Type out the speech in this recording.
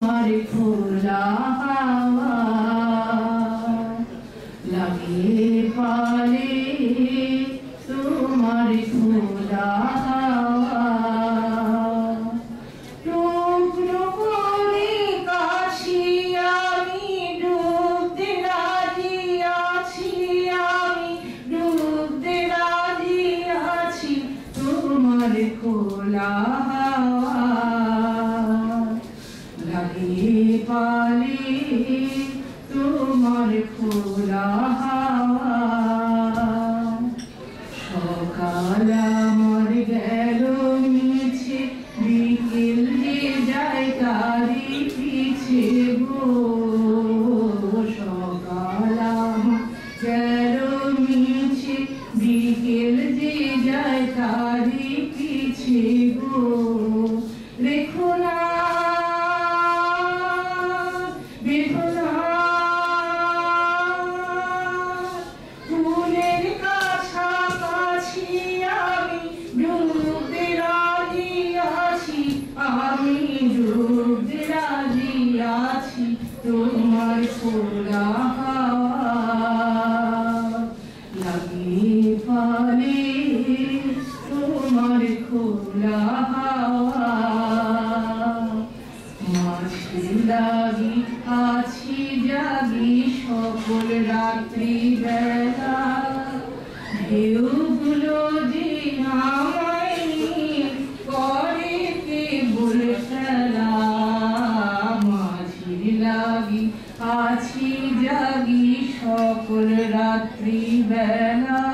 আর খোলা হাওয়া লাগে পালে তোমার খোলা হাওয়া টুকরো করে কাছি আমি ডুবতে রাজি আছি আমি ডুবতে রাজি আছি তোমার খোলা হাওয়া লাগে পালে তোমার খোলা হাওয়া সকাল আমার গেল মিছে বিকেল যে যায় তারি পিছে গো সকাল আমার গেল মিছে বিকেল যে যায় তারি পিছে গো রেখো না ফুলের কাছাকাছি আমি ডুবতে রাজি আছি আমি ডুবতে রাজি আছি তোমার খোলা হাওয়া লাগে পালে তোমার খোলা হাওয়া মাঝে লাগি আছি জাগি সকল রাত্রি বেলা ঢেউগুলো যে আমায় করে কেবল খেলা মাঝে লাগি আছি জাগি সকল রাত্রি বেলা